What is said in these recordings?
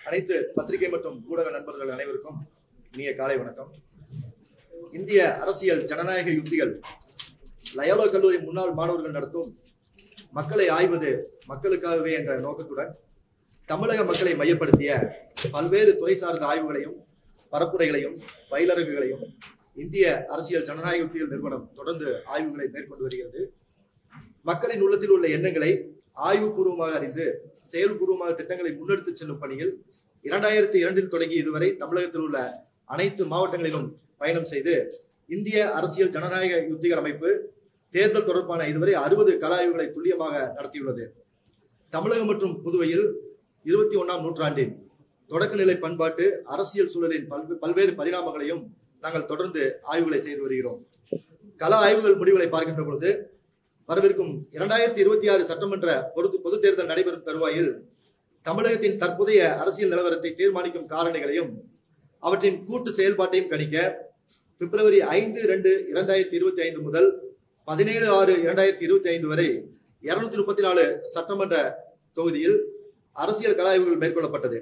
அனைத்து பத்திரிகை மற்றும் ஊடக நண்பர்கள் அனைவருக்கும் இனிய காலை வணக்கம். இந்திய அரசியல் ஜனநாயக யுக்திகள் லயோலா கல்லூரி முன்னாள் மாணவர்கள் நடத்தும் மக்களை ஆய்வது மக்களுக்காகவே என்ற நோக்கத்துடன் தமிழக மக்களை மையப்படுத்திய பல்வேறு துறை சார்ந்த ஆய்வுகளையும் பரப்புரைகளையும் பயிலரங்குகளையும் இந்திய அரசியல் ஜனநாயக யுக்திகள் நிறுவனம் தொடர்ந்து ஆய்வுகளை மேற்கொண்டு வருகிறது. மக்களின் உள்ளத்தில் உள்ள எண்ணங்களை ஆய்வுபூர்வமாக அறிந்து செயல்பூர்வமாக திட்டங்களை முன்னெடுத்து செல்லும் பணியில் 2002 தொடங்கி இதுவரை தமிழகத்தில் உள்ள அனைத்து மாவட்டங்களிலும் பயணம் செய்து இந்திய அரசியல் ஜனநாயக யுக்திகள் அமைப்பு தேர்தல் தொடர்பான இதுவரை 60 கள ஆய்வுகளை துல்லியமாக நடத்தியுள்ளது. தமிழகம் மற்றும் புதுவையில் 21ஆம் நூற்றாண்டின் தொடக்கநிலை பண்பாட்டு அரசியல் சூழலின் பல்வேறு பரிணாமங்களையும் நாங்கள் தொடர்ந்து ஆய்வுகளை செய்து வருகிறோம். கள ஆய்வுகள் முடிவுகளை பார்க்கின்ற பொழுது வரவிருக்கும் 2026 சட்டமன்ற பொது தேர்தல் நடைபெறும் தருவாயில் தமிழகத்தின் தற்போதைய அரசியல் நிலவரத்தை தீர்மானிக்கும் காரணிகளையும் அவற்றின் கூட்டு செயல்பாட்டையும் கணிக்க பிப்ரவரி 5/2/2025 முதல் 17/6/2025 வரை 234 சட்டமன்ற தொகுதியில் அரசியல் கள ஆய்வுகள் மேற்கொள்ளப்பட்டது.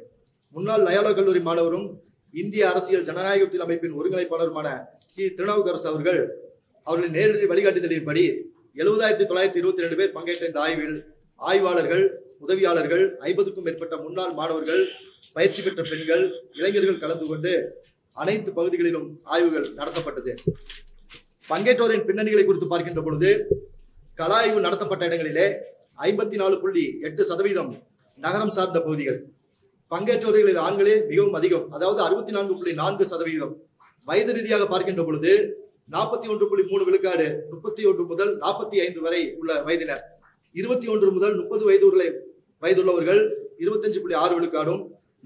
முன்னாள் லயோலா கல்லூரி மாணவரும் இந்திய அரசியல் ஜனநாயக யுக்திகள் அமைப்பின் ஒருங்கிணைப்பாளருமான சி. திருநாவுக்கரசு அவர்களின் நேரடி வழிகாட்டுதலின்படி 70,922 பேர் பங்கேற்ற இந்த ஆய்வில் ஆய்வாளர்கள், உதவியாளர்கள், 50க்கும் மேற்பட்ட முன்னாள் மாணவர்கள், பயிற்சி பெற்ற பெண்கள், இளைஞர்கள் கலந்து கொண்டு அனைத்து பகுதிகளிலும் ஆய்வுகள் நடத்தப்பட்டது. பங்கேற்றோரின் பின்னணிகளை குறித்து பார்க்கின்ற பொழுது கள ஆய்வு நடத்தப்பட்ட இடங்களிலே 54.8% நகரம் சார்ந்த பகுதிகள், பங்கேற்றோர்களில் ஆண்களே மிகவும் அதிகம், அதாவது 64.4%. வயது ரீதியாக பார்க்கின்ற பொழுது 41.3 விழுக்காடு 31 முதல் 45 வரை உள்ள வயதினர், 21 முதல் 30 வயதுள்ளவர்கள் 25.6 விழுக்காடும்,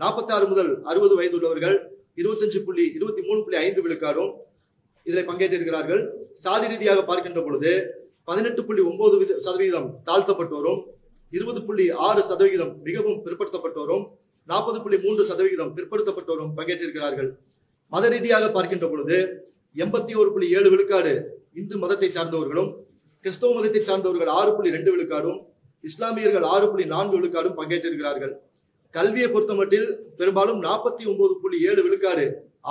46 முதல் 60 வயதுள்ளவர்கள் 23.5 விழுக்காடும் இதில் பங்கேற்றிருக்கிறார்கள். சாதி ரீதியாக பார்க்கின்ற பொழுது 18.9% தாழ்த்தப்பட்டோரும், 20.6% மிகவும் பிற்படுத்தப்பட்டோரும், 40.3% பிற்படுத்தப்பட்டோரும் பங்கேற்றிருக்கிறார்கள். மத ரீதியாக பார்க்கின்ற பொழுது 81.7 விழுக்காடு இந்து மதத்தை சார்ந்தவர்களும், கிறிஸ்தவ மதத்தை சார்ந்தவர்கள் 6.2 விழுக்காடும், இஸ்லாமியர்கள் 6.4 விழுக்காடும் பங்கேற்றிருக்கிறார்கள். கல்வியை பொறுத்தமட்டில் பெரும்பாலும் 49.7 விழுக்காடு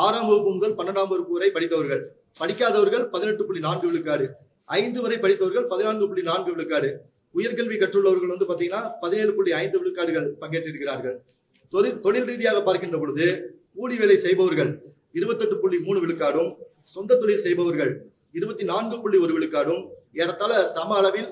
6ஆம் வகுப்பு முதல் 12ஆம் வகுப்பு வரை படித்தவர்கள், படிக்காதவர்கள் 18.4 விழுக்காடு, 5 வரை படித்தவர்கள் 14.4 விழுக்காடு, உயர்கல்வி கற்றுள்ளவர்கள் பாத்தீங்கன்னா 17.5 விழுக்காடுகள் பங்கேற்றிருக்கிறார்கள். தொழில் ரீதியாக பார்க்கின்ற பொழுது கூலி வேலை செய்பவர்கள் 28.3 விழுக்காடும், சொந்த தொழில் செய்பவர்கள் 24.1 விழுக்காடும் ஏறத்தாழ சம அளவில்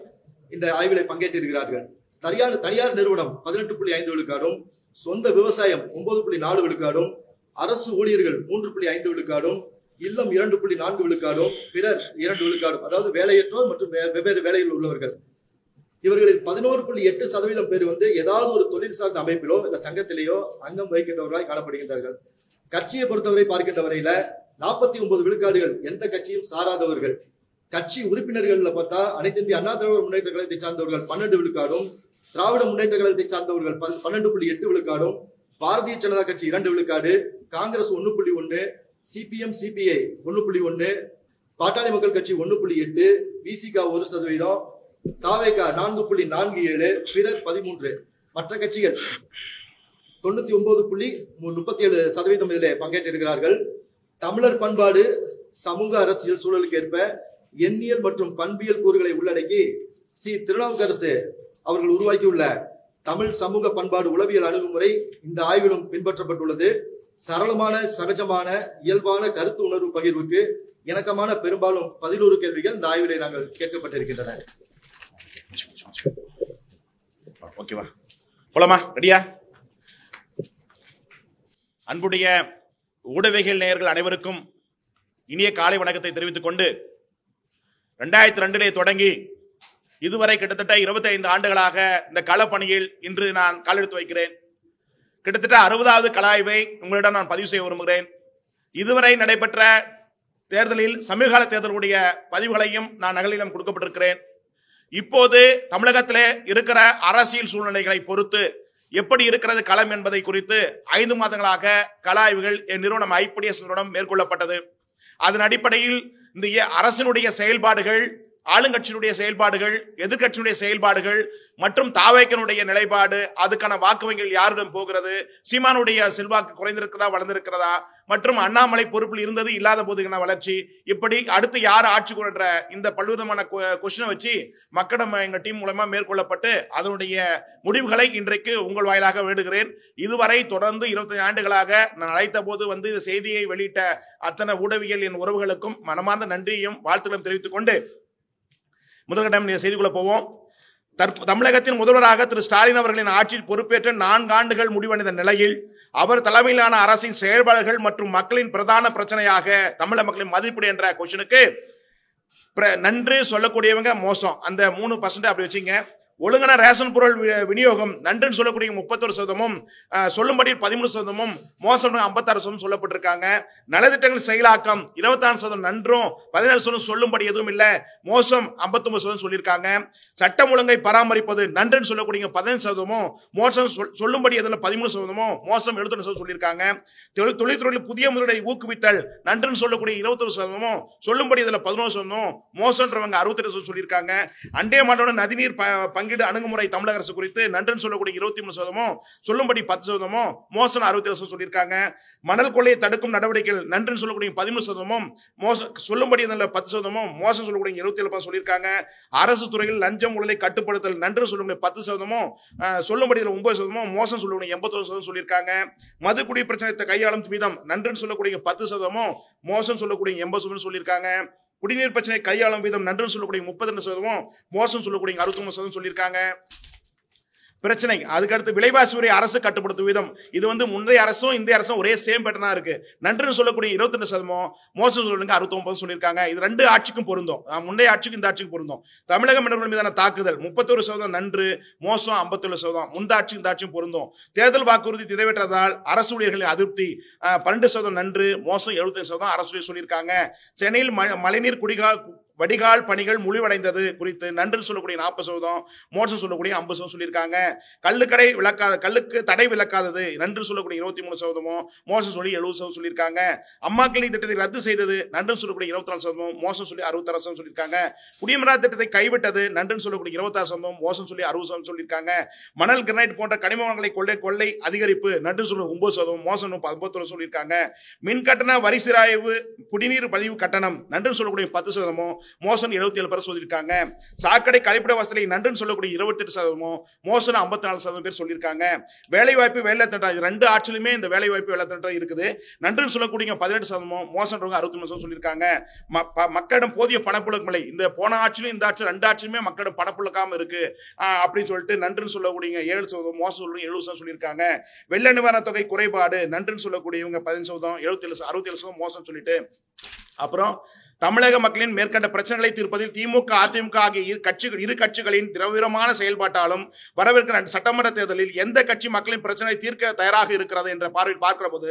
இந்த ஆய்விலை பங்கேற்றிருக்கிறார்கள். தனியார் நிறுவனம் 18.5 விழுக்காடும், சொந்த விவசாயம் 9.4 விழுக்காடும், அரசு ஊழியர்கள் 3.5 விழுக்காடும், இல்லம் 2.4 விழுக்காடும், பிறர் 2 விழுக்காடும், அதாவது வேலையற்றோர் மற்றும் வெவ்வேறு வேலையில் உள்ளவர்கள். இவர்களில் 11.8% பேர் ஏதாவது ஒரு தொழில் சார்ந்த அமைப்பிலோ இல்ல சங்கத்திலேயோ அங்கம் வகிக்கின்றவர்களாய் காணப்படுகின்றார்கள். கட்சியை பொறுத்தவரை பார்க்கின்ற வரையில 49 விழுக்காடுகள் எந்த கட்சியும் சாராதவர்கள். கட்சி உறுப்பினர்கள் பார்த்தா அனைத்து இந்திய அண்ணா திராவிட முன்னேற்ற கழகத்தை சார்ந்தவர்கள் 12 விழுக்காடும், திராவிட முன்னேற்ற கழகத்தை சார்ந்தவர்கள் 12.8 விழுக்காடும், பாரதிய ஜனதா கட்சி 2 விழுக்காடு, காங்கிரஸ் 1.1, சிபிஎம் சிபிஐ 1.1, பாட்டாளி மக்கள் கட்சி 1.8, விசிக 1%, தாவேகா 4.47, பிறர் 13, மற்ற கட்சிகள் 99.37% இதிலே பங்கேற்றிருக்கிறார்கள். தமிழர் பண்பாடு சமூக அரசியல் சூழலுக்கு ஏற்ப எண்ணியல் மற்றும் பண்பியல் கூறுகளை உள்ளடக்கி சி. திருநாவுக்கரசு அவர்கள் உருவாக்கியுள்ள தமிழ் சமூக பண்பாடு உளவியல் அணுகுமுறை இந்த ஆய்விலும் பின்பற்றப்பட்டுள்ளது. சரளமான, சகஜமான, இயல்பான கருத்து உணர்வு பகிர்வுக்கு இணக்கமான பெரும்பாலும் 11 கேள்விகள் இந்த ஆய்விலே நாங்கள் கேட்கப்பட்டிருக்கின்றன. ஓகேவா, போலாமா? ரெடியா? அன்புடைய ஊடகவியல் நேயர்கள் அனைவருக்கும் இனிய காலை வணக்கத்தை தெரிவித்துக் கொண்டு 2002 தொடங்கி இதுவரை கிட்டத்தட்ட 25 ஆண்டுகளாக இந்த களப்பணியில் இன்று நான் காலெடுத்து வைக்கிறேன். கிட்டத்தட்ட 60வது கள ஆய்வை உங்களிடம் நான் பதிவு செய்ய விரும்புகிறேன். இதுவரை நடைபெற்ற தேர்தலில் சமீபகால தேர்தலுடைய பதிவுகளையும் நான் நகலிடம் கொடுக்கப்பட்டிருக்கிறேன். இப்போது தமிழகத்திலே இருக்கிற அரசியல் சூழ்நிலைகளை பொறுத்து எப்படி இருக்கிறது களம் என்பதை குறித்து 5 மாதங்களாக கள ஆய்வுகள் என் நிறுவனம் ஐபிடிஎஸ் நிறுவனம் மேற்கொள்ளப்பட்டது. அதன் அடிப்படையில் இந்த அரசினுடைய செயல்பாடுகள் ஆளுங்கட்சியினுடைய செயல்பாடுகள், எதிர்கட்சியினுடைய செயல்பாடுகள் மற்றும் தாவேக்கனுடைய நிலைப்பாடு, அதுக்கான வாக்கு வங்கிகள் யாரிடம் போகிறது, சீமானுடைய செல்வாக்கு குறைந்திருக்கிறதா வளர்ந்திருக்கிறதா, மற்றும் அண்ணாமலை பொறுப்பில் இருந்தது இல்லாத போதுக்கான வளர்ச்சி, இப்படி அடுத்து யார் ஆட்சி கொள்ற இந்த பல்விதமான கொஸ்டினை வச்சு மக்களிடம் எங்க டீம் மூலமா மேற்கொள்ளப்பட்டு அதனுடைய முடிவுகளை இன்றைக்கு உங்கள் வாயிலாக வேண்டுகிறேன். இதுவரை தொடர்ந்து 25 ஆண்டுகளாக நான் அழைத்த போது இந்த செய்தியை வெளியிட்ட அத்தனை ஊடகவியல் என் உறவுகளுக்கும் மனமார்ந்த நன்றியையும் வாழ்த்துக்களும் தெரிவித்துக் கொண்டு முதல்கட்டம் செய்திக்குள்ள போவோம். தமிழகத்தின் முதல்வராக திரு ஸ்டாலின் அவர்களின் ஆட்சியில் பொறுப்பேற்ற 4 ஆண்டுகள் முடிவடைந்த நிலையில் அவர் தலைமையிலான அரசின் செயல்பாடுகள் மற்றும் மக்களின் பிரதான பிரச்சனையாக தமிழக மக்களின் மதிப்பீடு என்ற கொஸ்டினுக்கு நன்று சொல்லக்கூடியவங்க மோசம், அந்த 3% அப்படி வச்சுங்க. ஒழுங்கான ரேஷன் பொருள் விநியோகம் நன்றுன்னு சொல்லக்கூடிய 31%, சொல்லும்படி 13%, மோசம் 56% சொல்லப்பட்டிருக்காங்க. நலத்திட்டங்கள் செயலாக்கம் 24% நன்றும் 17% சொல்லும்படி எதுவும் இல்லை, மோசம் 59% சொல்லியிருக்காங்க. சட்டம் ஒழுங்கை பராமரிப்பது நன்றுன்னு சொல்லக்கூடிய 15%, மோசம் சொல்லும்படி எதுல 13%, மோசம் 71% சொல்லியிருக்காங்க. தொழில்துறையில் புதிய முதலீடை ஊக்குவித்தல் நன்றுன்னு சொல்லக்கூடிய 21%, சொல்லும்படி இதுல 11%, மோசம்ன்றவங்க 68% சொல்லியிருக்காங்க. அண்டை மாநில நதிநீர் பங்கீடு அணுகுமுறை தமிழக அரசு குறித்து நன்றுன்னு சொல்லக்கூடிய 23%, சொல்லும்படி 10%, மோசம் 67% சொல்லியிருக்காங்க. மணல் கொள்ளையை தடுக்கும் நடவடிக்கைகள் நன்றுன்னு சொல்லக்கூடிய 13%, சொல்லும்படி 10%, மோசம் சொல்லக்கூடிய 27% சொல்லியிருக்காங்க. அரசு துறையில் லஞ்சம் ஊழலை கட்டுப்படுத்தல் நன்றுன்னு சொல்லக்கூடிய 10%, சொல்லும்படி 9%, மோசம் சொல்லக்கூடிய 81% சொல்லியிருக்காங்க. மது குடி பிரச்சனை கையாளும் வீதம் நன்றுன்னு சொல்லக்கூடிய 10%, மோசம் சொல்லக்கூடிய 80% சொல்லியிருக்காங்க. குடிநீர் பிரச்சனை கையாளும் வீதம் நன்றுன்னு சொல்லக்கூடிய 32%, மோசம் சொல்லக்கூடிய 63% சொல்லியிருக்காங்க. பிரச்சனை அதுக்கடுத்து விலைவாசி வரி அரசு கட்டுப்படுத்தும் விதம், இது முந்தைய அரசும் இந்த அரசும் ஒரே சேம் பேட்டர்னா இருக்கு. நன்றுன்னு சொல்லக்கூடிய 22%, மோசம் சொல்லுங்க 69% சொல்லியிருக்காங்க. இது 2 ஆட்சிக்கும் பொருந்தும், முந்தைய ஆட்சிக்கும் இந்த ஆட்சிக்கும் பொருந்தும். தமிழக மீனவர்கள் மீதான தாக்குதல் 31% நன்று, மோசம் 57%, முந்த ஆட்சிக்கும் இந்த ஆட்சியும் பொருந்தும். தேர்தல் வாக்குறுதி நிறைவேற்றதால் அரசு ஊழியர்களின் அதிருப்தி 12% நன்று, மோசம் 75% அரசு சொல்லியிருக்காங்க. சென்னையில் மழைநீர் வடிகால் பணிகள் முடிவடைந்தது குறித்து நன்றுன்னு சொல்லக்கூடிய 40%, மோசம் சொல்லக்கூடிய 50% சொல்லியிருக்காங்க. கல்லுக்கு தடை விலக்காதது நன்று சொல்லக்கூடிய 23%, மோசம் சொல்லி 70% சொல்லியிருக்காங்க. அம்மா கிளினிக் திட்டத்தை ரத்து செய்தது நன்றுன்னு சொல்லக்கூடிய 24%, மோசம் சொல்லி 66% சொல்லியிருக்காங்க. குடிமரா திட்டத்தை கைவிட்டது நன்றுன்னு சொல்லக்கூடிய 26%, மோசம் சொல்லி 60% சொல்லியிருக்காங்க. மணல் கிரனைட் போன்ற கனிம வளங்களை கொள்ளை அதிகரிப்பு நன்று சொல்லி 9%, மோசம் 51% சொல்லியிருக்காங்க. மின் கட்டண வரி சிராய்வு குடிநீர் பதிவு கட்டணம் நன்றுன்னு சொல்லக்கூடிய 10%, மோசம் 77% சொல்லியிருக்காங்க. சாக்கடை கழிப்பிட வசதி நன்றுன்னு சொல்லக்கூடிய 28%, மோசம் 54% பேர் சொல்லியிருக்காங்க. வேலை வாய்ப்பு வேலை திட்டம் 2 ஆட்சியிலுமே இந்த வேலை வாய்ப்பு வேலை திட்டம் இருக்குது. நன்றுன்னு சொல்லக்கூடிய 18%, மோசம் 63% சொல்லியிருக்காங்க. மக்களிடம் போதிய பணப்புழக்கம் இல்லை, இந்த போன ஆட்சியிலும் இந்த ஆட்சி 2 ஆட்சியுமே மக்களிடம் பணப்புழக்காம இருக்கு அப்படின்னு சொல்லிட்டு நன்றுன்னு சொல்லக்கூடிய 7%, மோசம் 70% சொல்லியிருக்காங்க. வெள்ள நிவாரண தொகை குறைபாடு நன்றுன்னு சொல்லக்கூடியவங்க 15%, 67% மோசம் சொல்லிட்டு. அப்புறம் தமிழக மக்களின் மேற்கண்ட பிரச்சனைகளை தீர்ப்பதில் திமுக அதிமுக ஆகிய இரு கட்சிகளின் திரவிரமான செயல்பாட்டாலும் வரவிருக்கிற சட்டமன்ற தேர்தலில் எந்த கட்சி மக்களின் பிரச்சனை தீர்க்க தயாராக இருக்கிறது என்ற பார்வையில் பார்க்கிற போது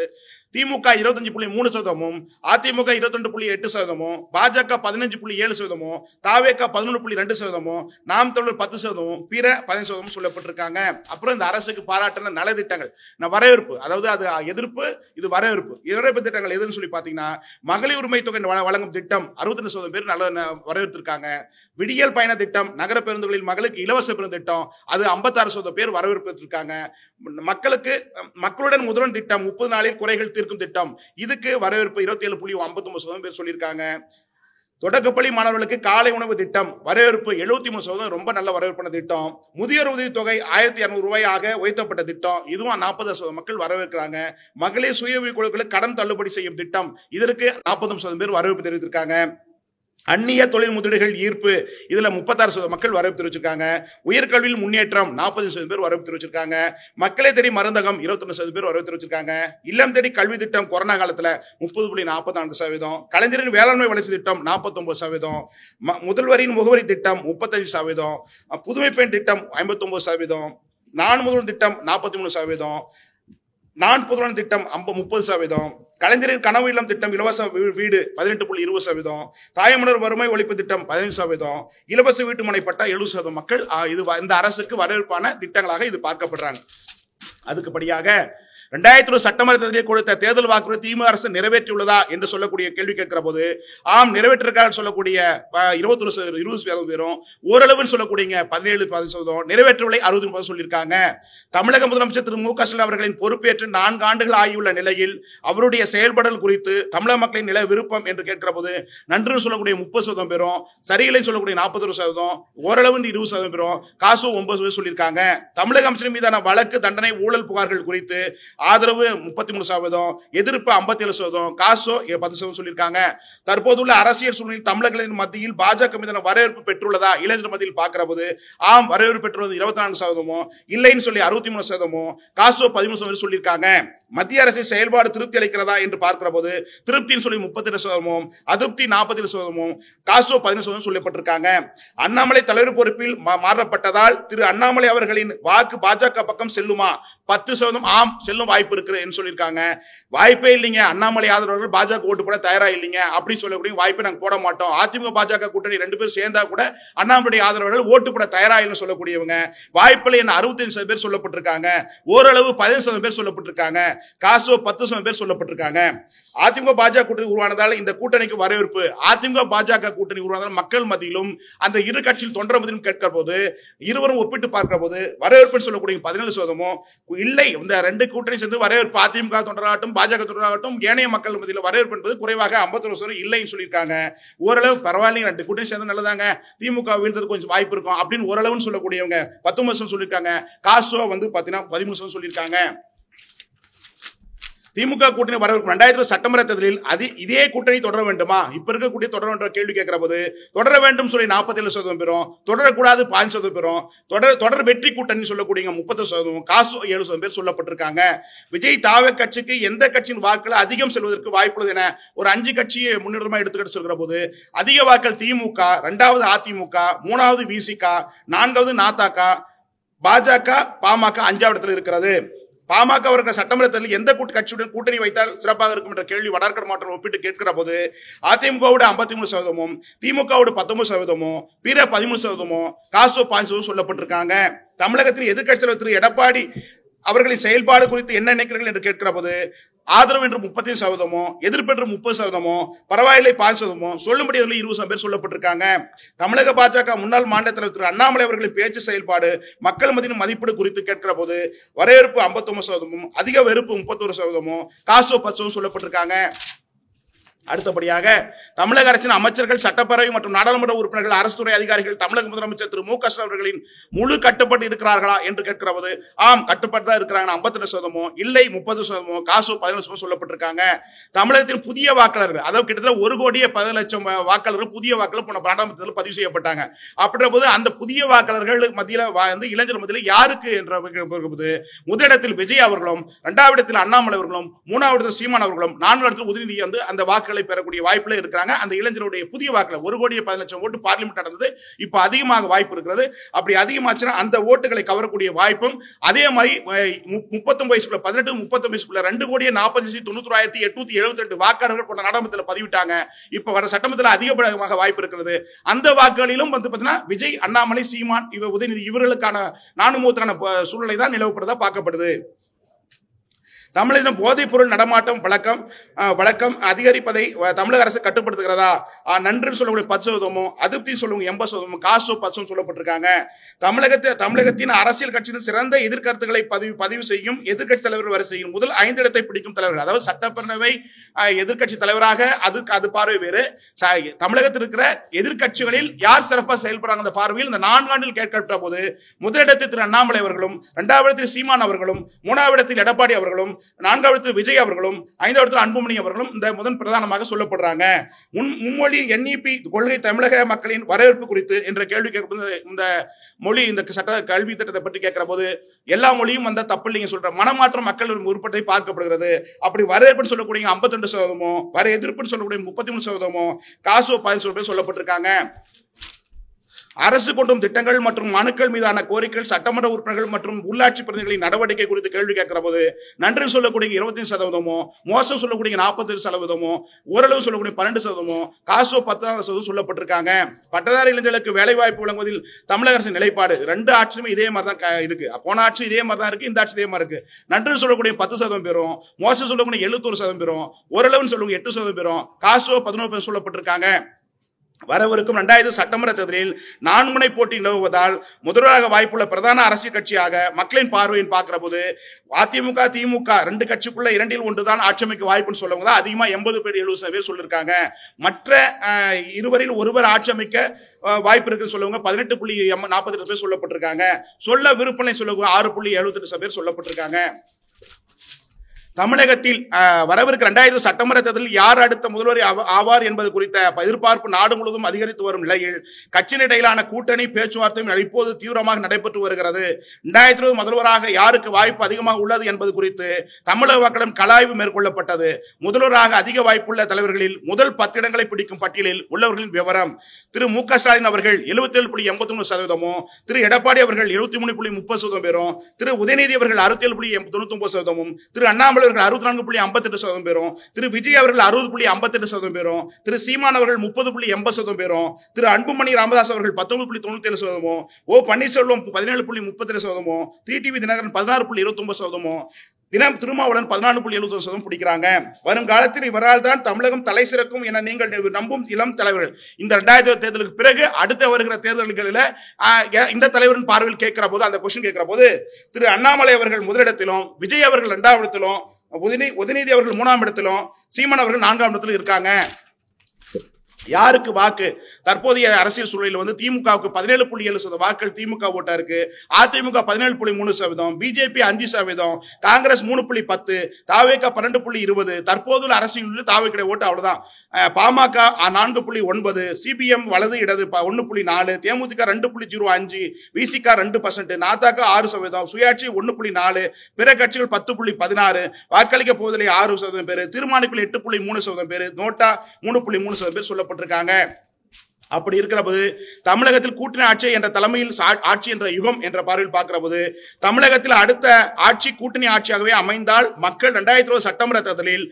திமுக 25.3%, அதிமுக 22.8%, பாஜக 15.7%, தாவேக 11.2%, நாம் தமிழர் 10%, பிற 15% சொல்லப்பட்டிருக்காங்க. அப்புறம் இந்த அரசுக்கு பாராட்டின நலத்திட்டங்கள் வரவேற்பு, அதாவது அது எதிர்ப்பு, இது வரவேற்பு திட்டங்கள் எதுன்னு சொல்லி பாத்தீங்கன்னா, மகளிர் உரிமை தொகை வழங்கும் திட்டம் 62% பேர் நல்ல வரவேற்றிருக்காங்க. விடியல் பயண திட்டம், நகர பேருந்துகளில் மகளுக்கு இலவச பேருந்து திட்டம், அது 56% பேர் வரவேற்பிருக்காங்க. மக்களுடன் முதல்வன் திட்டம் 30 நாளில் குறைகள் தீர்க்கும் திட்டம், இதுக்கு வரவேற்பு 27.59% பேர் சொல்லியிருக்காங்க. தொடக்கப்பள்ளி மாணவர்களுக்கு காலை உணவு திட்டம் வரவேற்பு 73%, ரொம்ப நல்ல வரவேற்பான திட்டம். முதியோர் உதவி தொகை 1200 ரூபாயாக உயர்த்தப்பட்ட திட்டம், இதுவும் 40% மக்கள் வரவேற்கிறாங்க. மகளிர் சுய உதவி குழுக்களுக்கு கடன் தள்ளுபடி செய்யும் திட்டம், இதற்கு 40% பேர் வரவேற்பு தெரிவித்திருக்காங்க. அந்நிய தொழில் முதலீடுகள் ஈர்ப்பு, இதுல 36% மக்கள் வரவேற்பு தெரிவிச்சிருக்காங்க. உயர்கல்வியில் முன்னேற்றம் 40% பேர் வரவேற்பு தெரிவிச்சிருக்காங்க. மக்களை தேடி மருந்தகம் 21% பேர் வரவேற்பு தெரிவிச்சிருக்காங்க. இல்லம் தேடி கல்வி திட்டம் கொரோனா காலத்துல 30.44%, கலைஞரின் வேளாண்மை வளர்ச்சி திட்டம் 49%, முதல்வரின் முகவரி திட்டம் 35%, புதுமை பெண் திட்டம் 59%, நான் முதல்வன் திட்டம் 43%, நான் புதுவன் திட்டம் 30%, கலைஞரின் கனவு இல்லம் திட்டம் இலவச வீடு 18.20%, தாயமலர் வறுமை ஒழிப்பு திட்டம் 15%, இலவச வீட்டு மனை பட்டா 70% மக்கள் இது இந்த அரசுக்கு வரவேற்பான திட்டங்களாக இது பார்க்கப்படுறாங்க. அதுக்குபடியாக 2001 சட்டமன்ற தேர்தலில் கொடுத்த தேர்தல் வாக்குறுதி திமுக அரசு நிறைவேற்றியுள்ளதா என்று சொல்லக்கூடிய கேள்வி கேட்கிற போது ஆம் நிறைவேற்றிருக்காரு சொல்லக்கூடிய 20% பேரும், ஓரளவு சொல்லக்கூடிய 17% நிறைவேற்றவில்லை 60% சொல்லியிருக்காங்க. தமிழக முதலமைச்சர் திரு மு க ஸ்டாலின் அவர்களின் பொறுப்பேற்று 4 ஆண்டுகள் ஆகியுள்ள நிலையில் அவருடைய செயல்படல் குறித்து தமிழக மக்களின் நில விருப்பம் என்று கேட்கிற போது நன்று சொல்லக்கூடிய 30% பேரும், சரியில்லை சொல்லக்கூடிய 41%, ஓரளவு 20% பேரும், காசு 9% சொல்லியிருக்காங்க. தமிழக அமைச்சர் மீதான வழக்கு, தண்டனை, ஊழல் புகார்கள் குறித்து ஆதரவு 33%, எதிர்ப்பு 57%, காசோ 10% சொல்லியிருக்காங்க. தற்போதுள்ள அரசியல் சூழ்நிலையில் தமிழர்களின் மத்தியில் பாஜக மீதான வரவேற்பு பெற்றுள்ளதா இளைஞர் மத்தியில் பார்க்கிற போது ஆம் வரவேற்பு பெற்றுள்ளது 24%, இல்லைன்னு சொல்லி 63%, காசோ 13% சொல்லியிருக்காங்க. மத்திய அரசின் செயல்பாடு திருப்தி அளிக்கிறதா என்று பார்க்கிற போது திருப்தின்னு சொல்லி 32%, அதிருப்தி 47%, காசோ 15% சொல்லப்பட்டிருக்காங்க. அண்ணாமலை தலைவர் பொறுப்பில் மாறப்பட்டதால் திரு அண்ணாமலை அவர்களின் வாக்கு பாஜக பக்கம் செல்லுமா? 10% ஆம் செல்லும் வாய்ப்பு இருக்கு என்று சொல்லியிருக்காங்க. வாய்ப்பே இல்லைங்க, அண்ணாமலை ஆதரவாளர்கள் பாஜக ஓட்டு போட தயாரா இல்லைங்க அப்படின்னு சொல்லக்கூடிய வாய்ப்பை நாங்க போட மாட்டோம். அதிமுக பாஜக கூட்டணி 2 பேர் சேர்ந்தா கூட அண்ணாமலை ஆதரவாளர்கள் ஓட்டு போட தயாரா இல்லைன்னு சொல்லக்கூடியவங்க வாய்ப்பில்லை என்ன 65% பேர் சொல்லப்பட்டிருக்காங்க. ஓரளவு 15% பேர் சொல்லப்பட்டிருக்காங்க. காசோ 10% பேர் சொல்லப்பட்டிருக்காங்க. அதிமுக பாஜக கூட்டணி உருவானதால் இந்த கூட்டணிக்கு வரவேற்பு. அதிமுக பாஜக கூட்டணி உருவானதால் மக்கள் மத்தியிலும் அந்த இரு கட்சியில் தொண்டர் மத்தியிலும் கேட்கிற போது இருவரும் ஒப்பிட்டு பார்க்கிற போது வரவேற்பு சொல்லக்கூடிய 17%, இல்லை இந்த 2 கூட்டணி சேர்ந்து வரவேற்பு அதிமுக தொண்டராகட்டும் பாஜக தொண்டராகட்டும் ஏனைய மக்கள் மத்தியில் வரவேற்பு என்பது குறைவாக 51% இல்லைன்னு சொல்லியிருக்காங்க. ஓரளவு பரவாயில்லைங்க, 2 கூட்டணி சேர்ந்து நல்லதாங்க, திமுக வீழ்த்தது கொஞ்சம் வாய்ப்பு இருக்கும் அப்படின்னு ஓரளவுன்னு சொல்லக்கூடியவங்க 19% சொல்லியிருக்காங்க. காசோ பாத்தீங்கன்னா 13% சொல்லியிருக்காங்க. திமுக கூட்டணி வரவிருக்கும் 2000 சட்டமன்ற தேர்தலில் இதே கூட்டணி தொடர வேண்டுமா? இப்ப இருக்க கூட்டணி தொடர வேண்டும் கேள்வி கேட்கிற போது தொடர வேண்டும் சொல்லி 47% பேரும், தொடரக்கூடாது 15% பேரும், தொடர் வெற்றி கூட்டணி சொல்லக்கூடிய 30%, காசு 7% பேர் சொல்லப்பட்டிருக்காங்க. விஜய் தாவே கட்சிக்கு எந்த கட்சியின் வாக்குகள் அதிகம் செல்வதற்கு வாய்ப்புள்ளது என ஒரு 5 கட்சியை முன்னுரிமை எடுத்துக்கிட்டு சொல்கிற போது அதிக வாக்கள் திமுக, 2வது அதிமுக, 3வது விசிக, 4வது நாதக, பாஜக, பாமக 5வது இடத்தில் இருக்கிறது. பாமக அவர்கள் சட்டமன்ற தேர்தலில் எந்த கட்சியுடன் கூட்டணி வைத்தால் சிறப்பாக இருக்கும் என்ற கேள்வி வடகர் மாவட்டம் ஒப்பிட்டு கேட்கிற போது அதிமுகவோட 53%, திமுகவோட 19%, பிற 13%, காசோ 5% சொல்லப்பட்டிருக்காங்க. தமிழகத்தில் எதிர்க்கட்சி தலைவர் திரு எடப்பாடி அவர்களின் செயல்பாடு குறித்து என்ன நினைக்கிறீர்கள் என்று கேட்கிற போது ஆதரவு என்று 35%, எதிர்ப்பு என்று 30%, பரவாயில்லை 5%, சொல்லும்படி 20% பேர் சொல்லப்பட்டிருக்காங்க. தமிழக பாஜக முன்னாள் மாநில தலைவர் திரு அண்ணாமலை அவர்களின் பேச்சு செயல்பாடு மக்கள் மத்தியின் மதிப்பீடு குறித்து கேட்கிற போது வரவேற்பு 59%, அதிக வெறுப்பு 31%, காசோ 10% சொல்லப்பட்டிருக்காங்க. அடுத்தபடியாக தமிழக அரசின் அமைச்சர்கள், சட்டப்பேரவை மற்றும் நாடாளுமன்ற உறுப்பினர்கள், அரசு துறை அதிகாரிகள் தமிழக முதலமைச்சர் திரு மு க ஸ்டாலின் அவர்களின் முழு கட்டுப்பாடு இருக்கிறார்களா என்று கேட்கிற போது ஆம் கட்டுப்பாடு தான் இருக்கிறாங்க 52%, இல்லை 30%, காசு 17% சொல்லப்பட்டிருக்காங்க. தமிழகத்தில் புதிய வாக்காளர்கள், அதாவது கிட்டத்தட்ட 1,10,00,000 வாக்காளர்கள் புதிய வாக்காளர் போன பாராளுமன்றத்தில் பதிவு செய்யப்பட்டாங்க. அப்படின்ற போது அந்த புதிய வாக்காளர்கள் மத்தியில் இளைஞர் மத்தியில் யாருக்கு என்ற போது முதலிடத்தில் விஜய் அவர்களும், 2வது இடத்தில் அண்ணாமலை அவர்களும், 3வது இடத்தில் சீமான் அவர்களும், 4வது இடத்தில் உதயநிதி அந்த வாக்குகளை பெறக்கூடிய வாய்ப்புல இருக்காங்க. அந்த இளைஞருடைய புதிய வாக்குல 1,10,00,000 ஓட்டு பார்லிமெண்ட் நடந்தது. இப்ப அதிகமாக வாய்ப்பு இருக்கிறது. அப்படி அதிகமாச்சுன்னா அந்த ஓட்டுகளை கவரக்கூடிய வாய்ப்பும் அதே மாதிரி 39 வயசுக்குள்ள 18-39 வயசுக்குள்ள 2,40,91,872 வாக்காளர்கள் போன நாடாளுமன்றத்தில் பதிவிட்டாங்க. இப்ப வர சட்டமன்றத்தில் அதிகமாக வாய்ப்பு இருக்கிறது. அந்த வாக்குகளிலும் பாத்தீங்கன்னா விஜய், அண்ணாமலை, சீமான், உதயநிதி இவர்களுக்கான 4 சூழ்நிலை தான் நிலவுகிறதா பார்க்கப்படுது. தமிழகம் போதைப் பொருள் நடமாட்டம் வழக்கம் அதிகரிப்பதை தமிழக அரசு கட்டுப்படுத்துகிறதா? நன்று சொல்லக்கூடிய 10%, அதிருப்தி சொல்லக்கூடிய 80%, காசோ 10% சொல்லப்பட்டிருக்காங்க. தமிழகத்தின் அரசியல் கட்சியின் சிறந்த எதிர்கருத்துக்களை பதிவு செய்யும் எதிர்கட்சி தலைவர் வரிசையில் முதல் 5 இடத்தை பிடிக்கும் தலைவர்கள், அதாவது சட்டப்பேரவை எதிர்கட்சி தலைவராக அது பார்வை வேறு. தமிழகத்தில் இருக்கிற எதிர்கட்சிகளில் யார் சிறப்பாக செயல்படுறாங்க அந்த பார்வையில் இந்த 4 ஆண்டில் கேட்கப்பட்ட போது முதலிடத்தில் திரு அண்ணாமலை அவர்களும், 2வது இடத்தில் சீமான் அவர்களும், 3வது இடத்தில் எடப்பாடி அவர்களும், 4வது இடத்தில் விஜய் அவர்களும், 5வது இடத்தில் அன்புமணி அவர்களும் இந்த முதன் பிரதானமாக சொல்லப்படுறாங்க. மும்மொழி NEP கொள்கை தமிழக மக்களின் வரவேற்பு குறித்து என்ற கேள்வி கேட்பது இந்த மொழி இந்த சட்ட கல்வி திட்டத்தை பற்றி கேட்கிற போது எல்லா மொழியும் வந்தா தப்பு இல்லைங்க சொல்ற மனமாற்றம் மக்கள் உருப்பட்டை பார்க்கப்படுகிறது. அப்படி வரவேற்புன்னு சொல்லக்கூடிய 52%, வர எதிர்ப்புன்னு சொல்லக்கூடிய 33%, காசோ 15% சொல்லப்பட்டிருக்காங்க. அரசு கொண்டும் திட்டங்கள் மற்றும் மனுக்கள் மீதான கோரிக்கைகள் சட்டமன்ற உறுப்பினர்கள் மற்றும் உள்ளாட்சி பிரதிநிதிகளின் நடவடிக்கை குறித்து கேள்வி கேட்கிற போது நன்றி சொல்லக்கூடிய 25%, மோசம் சொல்லக்கூடிய 40%, ஓரளவு சொல்லக்கூடிய 12%, காசோ 16% சொல்லப்பட்டிருக்காங்க. பட்டதாரி இளைஞர்களுக்கு வேலை வாய்ப்பு வழங்குவதில் தமிழக அரசின் நிலைப்பாடு 2 ஆட்சியுமே இதே மாதிரி தான் இருக்கு. போன ஆட்சி இதே மாதிரி தான் இருக்கு, இந்த ஆட்சி இதே மாதிரி இருக்கு. நன்றி சொல்லக்கூடிய 10% பேரும், மோசம் சொல்லக்கூடிய 71% பேரும், ஓரளவுன்னு சொல்லக்கூடிய 8% பேரும், காசோ 11% சொல்லப்பட்டிருக்காங்க. வரவிருக்கும் 2000 சட்டமன்ற தேர்தலில் 4 முனை போட்டி நிலவுவதால் முதல்வராக வாய்ப்புள்ள பிரதான அரசியல் கட்சியாக மக்களின் பார்வையின் பார்க்கிற போது அதிமுக திமுக 2 கட்சிக்குள்ள 2இல் 1 தான் ஆட்சி அமைக்க வாய்ப்புன்னு சொல்லவங்க தான் அதிகமா 80 பேர் 70 பேர் சொல்லியிருக்காங்க. மற்ற இருவரில் ஒருவர் ஆட்சி அமைக்க வாய்ப்பு இருக்குன்னு சொல்லவங்க 18.48 பேர் சொல்லப்பட்டிருக்காங்க. சொல்ல விருப்பனை சொல்லவங்க 6.78 பேர் சொல்லப்பட்டிருக்காங்க. தமிழகத்தில் வரவிருக்கிற 2000 சட்டமன்ற தேர்தலில் யார் அடுத்த முதல்வர் ஆவார் என்பது குறித்த எதிர்பார்ப்பு நாடு முழுவதும் அதிகரித்து வரும் நிலையில் கட்சியின் இடையிலான கூட்டணி பேச்சுவார்த்தையும் இப்போது தீவிரமாக நடைபெற்று வருகிறது. 2020 முதல்வராக யாருக்கு வாய்ப்பு அதிகமாக உள்ளது என்பது குறித்து தமிழக மக்களிடம் கலாய்வு மேற்கொள்ளப்பட்டது. முதல்வராக அதிக வாய்ப்புள்ள தலைவர்களில் முதல் 10 இடங்களை பிடிக்கும் பட்டியலில் உள்ளவர்களின் விவரம்: திரு மு க ஸ்டாலின் அவர்கள் 77.83%, திரு எடப்பாடி அவர்கள் 73.30% பேரும், திரு உதயநிதி அவர்கள் 67.99%, திரு அண்ணாமலை 64.58% பேரும், திரு விஜய் அவர்கள் 60.58% பேரும், திரு சீமான் அவர்கள் 30.80% பேரும், திரு அன்புமணி ராமதாஸ் அவர்கள் 19.97%, ஓ பன்னீர்செல்வம் 17.32%, டிடிவி தினகரன் 16.29%, தினம் திருமாவளவன் 14.70% பிடிக்கிறாங்க. வரும் காலத்தில் இவரால் தான் தமிழகம் தலை சிறக்கும் என நீங்கள் நம்பும் இளம் தலைவர்கள் இந்த 2000 தேர்தலுக்கு பிறகு அடுத்த வருகிற தேர்தல்களில் இந்த தலைவரின் பார்வையில் கேட்கிற போது அந்த கொஸ்டின் கேட்கிற போது திரு அண்ணாமலை அவர்கள் முதலிடத்திலும், விஜய் அவர்கள் 2ஆம் இடத்திலும், உதயநிதி அவர்கள் 3ஆம் இடத்திலும், சீமான் அவர்கள் 4ஆம் இடத்திலும் இருக்காங்க. யாருக்கு வாக்கு? தற்போதைய அரசியல் சூழலில் திமுகவுக்கு 17.7% வாக்கள் திமுக ஓட்டா இருக்கு. அதிமுக 17.3%, பிஜேபி 5%, காங்கிரஸ் 3.10%, தாவேக 12.20%. தற்போதுள்ள அரசியல் தாவேக ஓட்டு அவ்வளவுதான். பாமக 4.9%, சிபிஎம் வலது இடது 1.4%, தேமுதிக 2.05%, விசிக 2%, நாதாக 6%, சுயாட்சி 1.4%, பிற கட்சிகள் 10.16%, வாக்களிக்க போவதில்லை 6% பேர், தீர்மானிப்பில் 8.3% பேர், நோட்டா 3.3% பேர் சொல்லப்பட்டிருக்காங்க. அப்படி இருக்கிற போது தமிழகத்தில் கூட்டணி ஆட்சி என்ற தலைமையில் ஆட்சி என்ற யுகம் என்ற பார்வையில் பார்க்கிற போது தமிழகத்தில் அடுத்த ஆட்சி கூட்டணி ஆட்சியாகவே அமைந்தால் மக்கள் 2020 சட்டமன்ற தேர்தலில்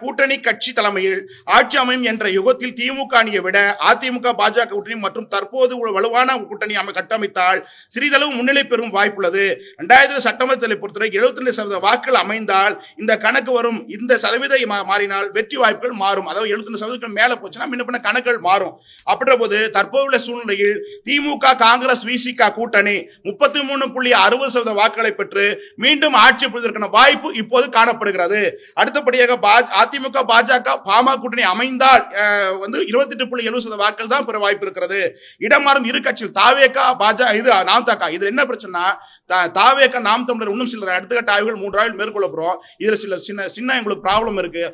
கூட்டணி கட்சி தலைமையில் ஆட்சி அமையும் என்ற யுகத்தில் திமுக அணியை விட அதிமுக பாஜக கூட்டணி மற்றும் தற்போது வலுவான கூட்டணி கட்டமைத்தால் சிறிதளவு முன்னிலை பெறும் வாய்ப்புள்ளது. 2020 சட்டமன்ற தேர்தலை பொறுத்தவரை 72% வாக்குகள் அமைந்தால் இந்த கணக்கு வரும். இந்த சதவீதம் மாறினால் வெற்றி வாய்ப்புகள் மாறும். அதாவது 72% மேல போச்சுன்னா முன்ன கணக்குகள் மாறும். அப்படின்ற போது தற்போதுள்ள சூழ்நிலையில் திமுக காங்கிரஸ் விசிக கூட்டணி 33.60% வாக்குகளை பெற்று மீண்டும் ஆட்சி புரிவதற்கான வாய்ப்பு இப்போது காணப்படுகிறது. அடுத்தபடியாக அதிமுக பாஜக பாமக கூட்டணி அமைந்தால் 28.70% வாக்குகள் தான் பெற வாய்ப்பு இருக்கிறது. இடமாறும் இரு கட்சிகள் தாவேக பாஜக இது நாம் தாக்கா. இதுல என்ன பிரச்சனை? தாவேக நாம் தமிழர் இன்னும் சில அடுத்தகட்ட ஆய்வுகள் 3 ஆய்வுகள் மேற்கொள்ள போறோம். இதுல சில சின்ன எங்களுக்கு ப்ராப்ளம் இருக்கு.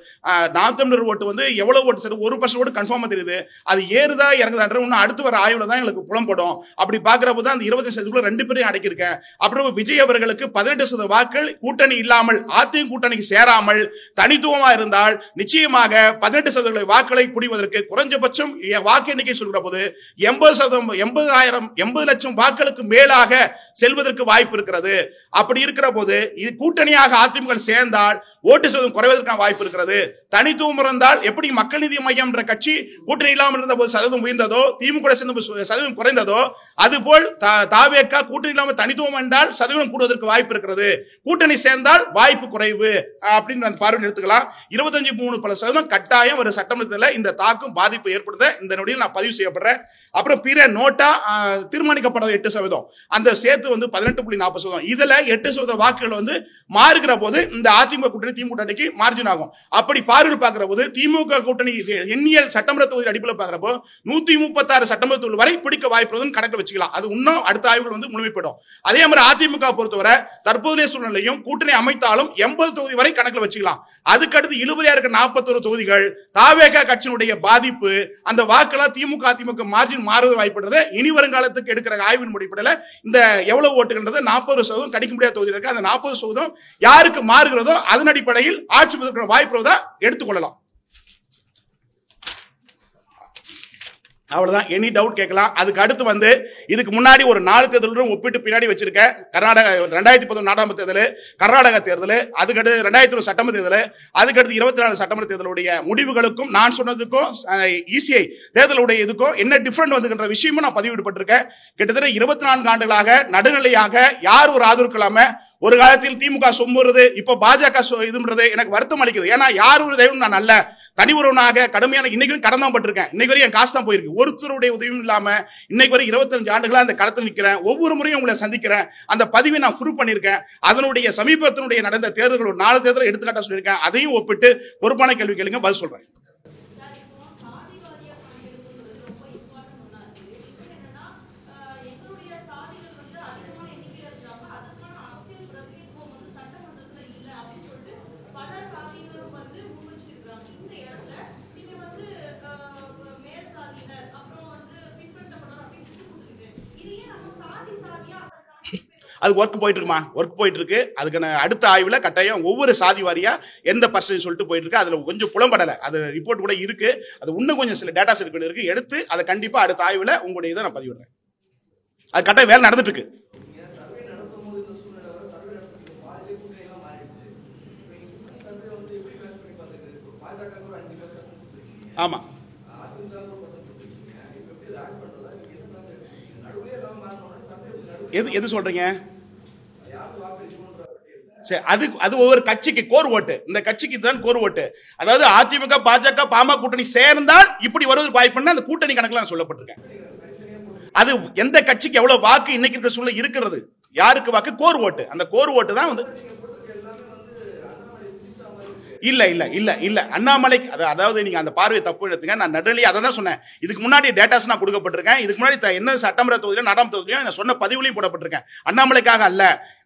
நாம் தமிழர் ஓட்டு எவ்வளவு ஓட்டு சரி 1% ஓட்டு கன்ஃபார்மா தெரியுது. அது ஏறுதா இறங்குதா இன்னும் அடுத்து வர ஆய்வுல தான் எங்களுக்கு புலம்படும். அப்படி பாக்குறப்ப தான் அந்த 25% 2 பேரையும் அடக்கியிருக்கேன். அப்புறம் விஜய் அவர்களுக்கு 18% வாக்கள் கூட்டணி இல்லாமல் அதிமுக கூட்டணிக்கு சேராமல் தனித்துவமா இருந்தால் நிச்சயமாக 18% வாக்களை புடிவதற்கு குறைஞ்சபட்சம் வாக்கு எண்ணிக்கை சொல்கிற போது 80 லட்சம் வாக்களுக்கு மேலாக செல்வதற்கு வாய்ப்பு இருக்கிறது. அப்படி இருக்கிற போது இது கூட்டணியாக அதிமுக சேர்ந்தால் ஓட்டு சதவீதம் குறைவதற்கான வாய்ப்பு இருக்கிறது. தனித்துவம் இருந்தால் எப்படி மக்கள் நீதி மையம் என்ற கட்சி கூட்டணி இல்லாமல் இருந்த போது சதவீதம் உயர்ந்ததோ திமுக சதவீதம் குறைந்ததோ அதுபோல் தாவேக கூட்டணி இல்லாமல் தனித்துவம் என்றால் சதவீதம் கூடுவதற்கு வாய்ப்பு இருக்கிறது. கூட்டணி சேர்ந்தால் வாய்ப்பு குறைவு அப்படின்னு அந்த பார்வையில் எடுத்துக்கலாம். 25.3% கட்டாயம் ஒரு சட்டமன்றத்தில் இந்த தாக்கம் பாதிப்பு ஏற்படுத்த இந்த நொடியில் நான் பதிவு செய்யப்படுறேன். அப்புறம் பிற நோட்டா தீர்மானிக்கப்படாத 8% அந்த சேர்த்து 18.40%. இதுல 8% வாக்குகள் மாறுகிற போது இந்த அதிமுக கூட்டணி திமுக கூட்டணிக்கு மார்ஜின் ஆகும். அப்படி பார்வையில் பார்க்கிற போது திமுக கூட்டணி எண்ணியல் சட்டமன்ற தொகுதி அடிப்படையில் பார்க்கிறப்போ 136 சட்டமன்ற தொகுதி வரை பிடிக்க வாய்ப்பு கணக்கு வச்சுக்கலாம். அது இன்னும் அடுத்த ஆய்வுகள் முழுமைப்படும். அதே மாதிரி அதிமுக பொறுத்தவரை தற்போதைய சூழ்நிலையும் கூட்டணி அமைத்தாலும் 80 தொகுதி வரை கணக்கில் வச்சுக்கலாம். அதுக்கடுத்து இழுபறியா இருக்க 41 தொகுதிகள் தாவேக கட்சியினுடைய பாதிப்பு அந்த வாக்குலாம் திமுக அதிமுக மார்ஜின் மாறுவது வாய்ப்புறது. இனி வருங்காலத்துக்கு எடுக்கிற ஆய்வின் அடிப்படையில் இந்த எவ்வளவு ஓட்டுகின்றது 40% கிடைக்க முடியாத தொகுதி இருக்கு. அந்த 40% யாருக்கு மாறுகிறதோ அதன் அடிப்படையில் ஆட்சி வாய்ப்பு எடுத்துக்கொள்ளலாம். அவ்வளவுதான். எனி டவுட் கேட்கலாம். அதுக்கு அடுத்து வந்து இதுக்கு முன்னாடி ஒரு 4 தேர்தலும் ஒப்பிட்டு பின்னாடி வச்சிருக்கேன். கர்நாடகா 2019 நாடாளுமன்ற தேர்தல், கர்நாடகா தேர்தல், அதுக்கடுத்து 2020 சட்டமன்ற தேர்தல், அதுக்கடுத்து 24 சட்டமன்ற தேர்தலுடைய முடிவுகளுக்கும் நான் சொன்னதுக்கும் இசிஐ தேர்தலுடைய இதுக்கும் என்ன டிஃபரெண்ட் வந்துகின்ற விஷயமும் நான் பதிவிடப்பட்டிருக்கேன். கிட்டத்தட்ட 24 ஆண்டுகளாக நடுநிலையாக யார் ஒரு ஆதரவு இல்லாம ஒரு காலத்தில் திமுக சொம்புறது, இப்ப பாஜக இதுன்றது எனக்கு வருத்தம் அளிக்குது. ஏன்னா யார் ஒரு தெய்வம் நான் நல்ல தனி ஒருவனாக கடுமையான இன்னைக்கு கடன் தான் பட்டிருக்கேன். இன்னைக்கு வரை என் காசு தான் போயிருக்கு. ஒருத்தருடைய உதவியும் இல்லாம இன்னைக்கு வரை 25 ஆண்டுகளா அந்த களத்தில் நிற்கிறேன். ஒவ்வொரு முறையும் உங்களை சந்திக்கிறேன். அந்த பதிவை நான் ப்ரூவ் பண்ணியிருக்கேன். அதனுடைய சமீபத்தினுடைய நடந்த தேர்தல்கள் ஒரு 4 தேர்தல் எடுத்துக்காட்டா சொல்லியிருக்கேன். அதையும் ஒப்பிட்டு பொறுப்பான கேள்வி கேளுங்க, பதில் சொல்றேன். அது ஒர்க் போயிட்டு இருக்குமா? ஒர்க் போயிட்டு இருக்கு. அதுக்கான அடுத்த ஆய்வுல கட்டாயம் ஒவ்வொரு சாதி வாரியா எந்த பர்சன்டேஜ் சொல்லிட்டு போயிட்டு இருக்கு. அதுல கொஞ்சம் புலம்படலை, அது ரிப்போர்ட் கூட இருக்கு. அது இன்னும் கொஞ்சம் சில டேட்டா செட் இருக்கு. எடுத்து அதை கண்டிப்பா அடுத்த ஆய்வுல உங்களுடைய இதை நான் பதிவிடுறேன். அது கட்டாயம் வேலை நடந்துட்டு இருக்கு. ஆமா, எது சொல்றீங்க? அது ஒவ்வொரு கட்சிக்கு கோர் ஓட்டு. இந்த கட்சிக்கு தான் கோர் ஓட்டு. அதாவது அதிமுக, பாஜக, பாமக கூட்டணி சேர்ந்தால் இப்படி வருவது வாய்ப்புன்னா அந்த கூட்டணி கணக்குல நான் சொல்லப்பட்டிருக்கேன். அது எந்த கட்சிக்கு எவ்வளவு வாக்கு இன்னைக்கு இருக்கிற சூழ்நிலை இருக்கிறது, யாருக்கு வாக்கு, கோர் ஓட்டு. அந்த கோர் ஓட்டு தான் வந்து இல்ல இல்ல இல்ல இல்ல அண்ணாமலை. அதாவது நீங்க அந்த பார்வையை தப்பு எடுத்துங்க. நான் நடுநிலை அதை தான் சொன்னேன். இதுக்கு முன்னாடி டேட்டாஸ் நான் கொடுக்கப்பட்டிருக்கேன். இதுக்கு முன்னாடி என்ன சட்டமன்ற தொகுதியிலும் நாடாளுமன்ற தொகுதியிலும் நான் சொன்ன பதிவுலையும் போடப்பட்டிருக்கேன். அண்ணாமலைக்காக அல்ல.